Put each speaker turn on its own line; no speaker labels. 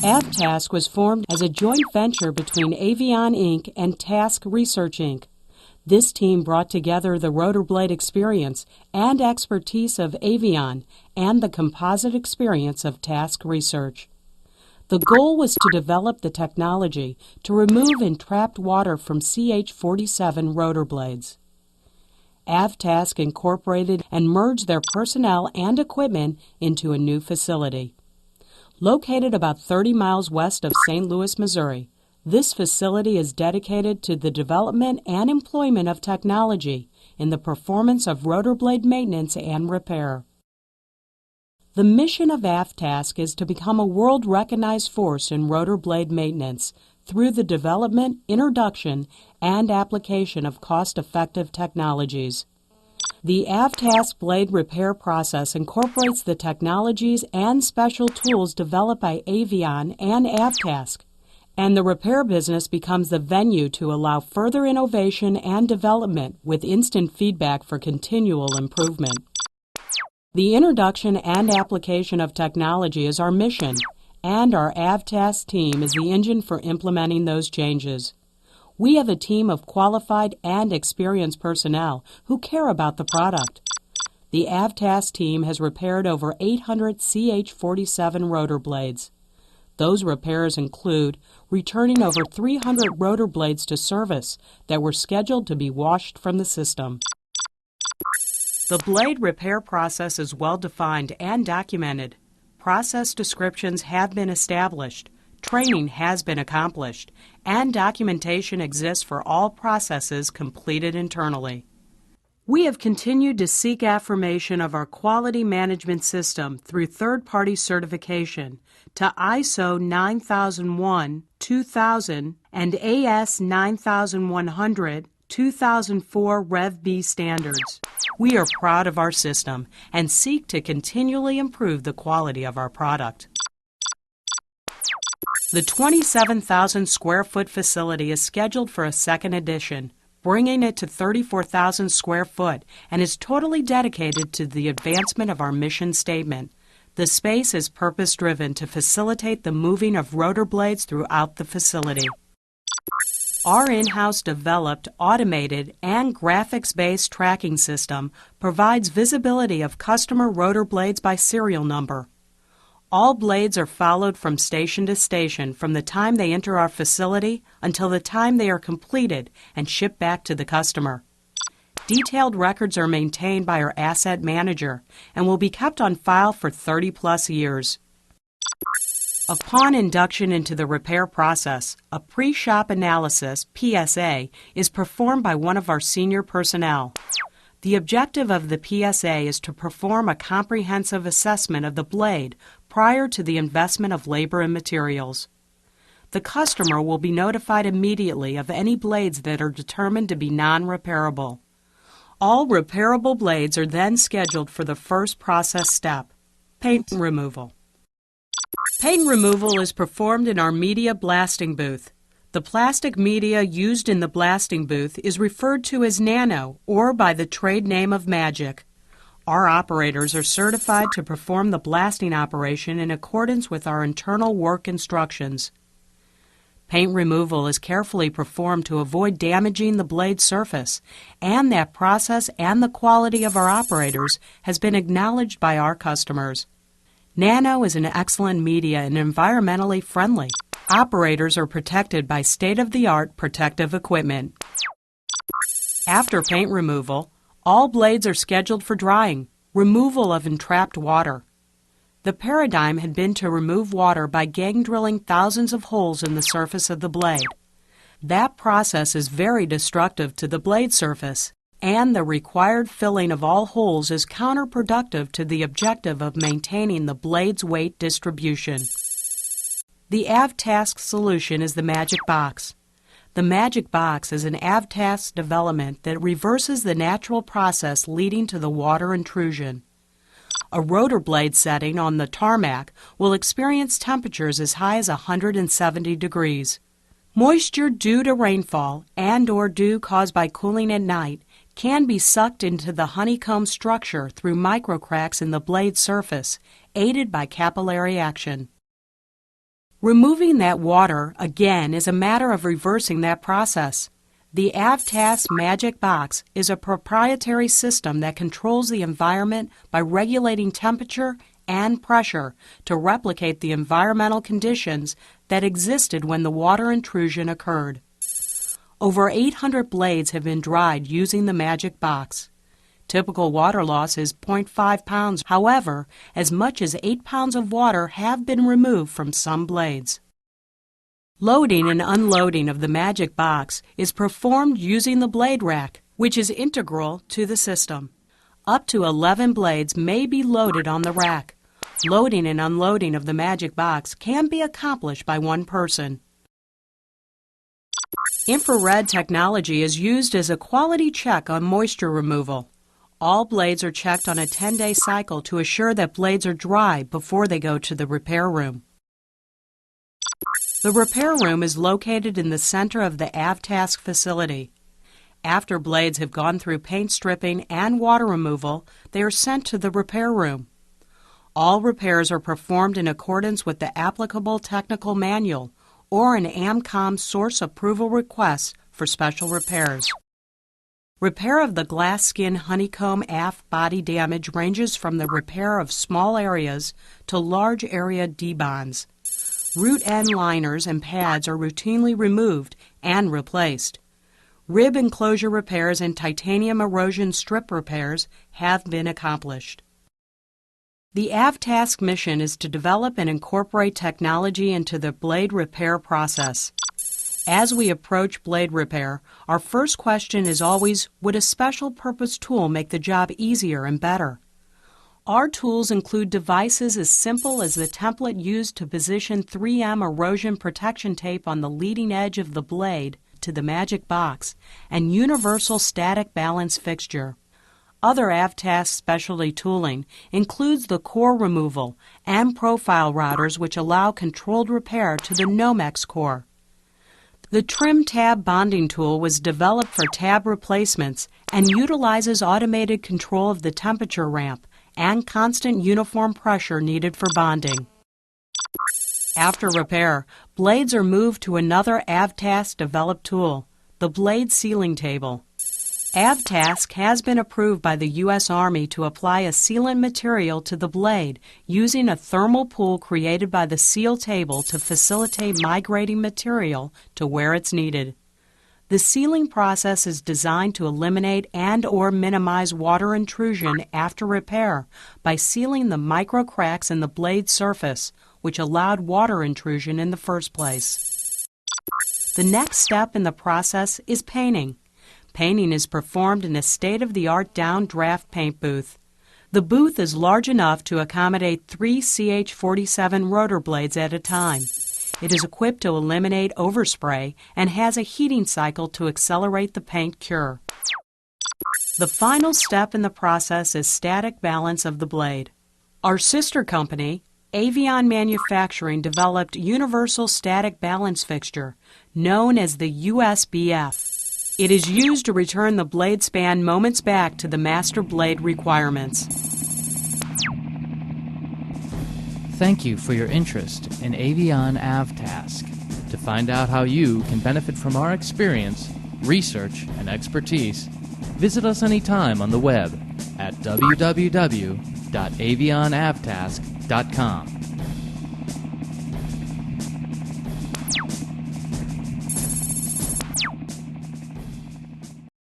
AvTask was formed as a joint venture between Avion Inc. and Task Research Inc. This team brought together the rotor blade experience and expertise of Avion and the composite experience of Task Research. The goal was to develop the technology to remove entrapped water from CH-47 rotor blades. AvTask incorporated and merged their personnel and equipment into a new facility. Located about 30 miles west of St. Louis, Missouri, this facility is dedicated to the development and employment of technology in the performance of rotor blade maintenance and repair. The mission of AvTask is to become a world-recognized force in rotor blade maintenance through the development, introduction, and application of cost-effective technologies. The AvTask blade repair process incorporates the technologies and special tools developed by Avion and AvTask, and the repair business becomes the venue to allow further innovation and development with instant feedback for continual improvement. The introduction and application of technology is our mission, and our AvTask team is the engine for implementing those changes. We have a team of qualified and experienced personnel who care about the product. The AvTask team has repaired over 800 CH-47 rotor blades. Those repairs include returning over 300 rotor blades to service that were scheduled to be washed from the system. The blade repair process is well defined and documented. Process descriptions have been established, training has been accomplished, and documentation exists for all processes completed internally. We have continued to seek affirmation of our quality management system through third-party certification to ISO 9001, 2000, and AS 9100, 2004 Rev B standards. We are proud of our system and seek to continually improve the quality of our product. The 27,000 square foot facility is scheduled for a second edition, bringing it to 34,000 square foot, and is totally dedicated to the advancement of our mission statement. The space is purpose-driven to facilitate the moving of rotor blades throughout the facility. Our in-house developed, automated, and graphics-based tracking system provides visibility of customer rotor blades by serial number. All blades are followed from station to station from the time they enter our facility until the time they are completed and shipped back to the customer. Detailed records are maintained by our asset manager and will be kept on file for 30-plus years. Upon induction into the repair process, a pre-shop analysis, PSA, is performed by one of our senior personnel. The objective of the PSA is to perform a comprehensive assessment of the blade prior to the investment of labor and materials. The customer will be notified immediately of any blades that are determined to be non-repairable. All repairable blades are then scheduled for the first process step, paint removal. Paint removal is performed in our media blasting booth. The plastic media used in the blasting booth is referred to as nano or by the trade name of magic. Our operators are certified to perform the blasting operation in accordance with our internal work instructions. Paint removal is carefully performed to avoid damaging the blade surface, and that process and the quality of our operators has been acknowledged by our customers. Nano is an excellent media and environmentally friendly. Operators are protected by state-of-the-art protective equipment. After paint removal, all blades are scheduled for drying, removal of entrapped water. The paradigm had been to remove water by gang drilling thousands of holes in the surface of the blade. That process is very destructive to the blade surface, and the required filling of all holes is counterproductive to the objective of maintaining the blade's weight distribution. The AvTask solution is the Magic Box. The Magic Box is an AvTask development that reverses the natural process leading to the water intrusion. A rotor blade setting on the tarmac will experience temperatures as high as 170 degrees. Moisture due to rainfall and/or dew caused by cooling at night can be sucked into the honeycomb structure through microcracks in the blade surface, aided by capillary action. Removing that water, again, is a matter of reversing that process. The AvTask Magic Box is a proprietary system that controls the environment by regulating temperature and pressure to replicate the environmental conditions that existed when the water intrusion occurred. Over 800 blades have been dried using the Magic Box. Typical water loss is 0.5 pounds. However, as much as 8 pounds of water have been removed from some blades. Loading and unloading of the Magic Box is performed using the blade rack, which is integral to the system. Up to 11 blades may be loaded on the rack. Loading and unloading of the Magic Box can be accomplished by one person. Infrared technology is used as a quality check on moisture removal. All blades are checked on a 10-day cycle to assure that blades are dry before they go to the repair room. The repair room is located in the center of the AvTask facility. After blades have gone through paint stripping and water removal, they are sent to the repair room. All repairs are performed in accordance with the applicable technical manual or an AMCOM source approval request for special repairs. Repair of the glass skin honeycomb aft body damage ranges from the repair of small areas to large area debonds. Root end liners and pads are routinely removed and replaced. Rib enclosure repairs and titanium erosion strip repairs have been accomplished. The AvTask mission is to develop and incorporate technology into the blade repair process. As we approach blade repair, our first question is always, would a special purpose tool make the job easier and better? Our tools include devices as simple as the template used to position 3M erosion protection tape on the leading edge of the blade to the Magic Box and universal static balance fixture. Other AvTask specialty tooling includes the core removal and profile routers which allow controlled repair to the Nomex core. The trim tab bonding tool was developed for tab replacements and utilizes automated control of the temperature ramp and constant uniform pressure needed for bonding. After repair, blades are moved to another AvTask developed tool, the blade sealing table. AvTask has been approved by the U.S. Army to apply a sealant material to the blade using a thermal pool created by the seal table to facilitate migrating material to where it's needed. The sealing process is designed to eliminate and/or minimize water intrusion after repair by sealing the micro cracks in the blade surface, which allowed water intrusion in the first place. The next step in the process is painting. Painting is performed in a state-of-the-art downdraft paint booth. The booth is large enough to accommodate 3 CH-47 rotor blades at a time. It is equipped to eliminate overspray and has a heating cycle to accelerate the paint cure. The final step in the process is static balance of the blade. Our sister company, Avion Manufacturing, developed Universal Static Balance Fixture, known as the USBF. It is used to return the blade span moments back to the master blade requirements.
Thank you for your interest in Avion AvTask. To find out how you can benefit from our experience, research, and expertise, visit us anytime on the web at www.avionavtask.com.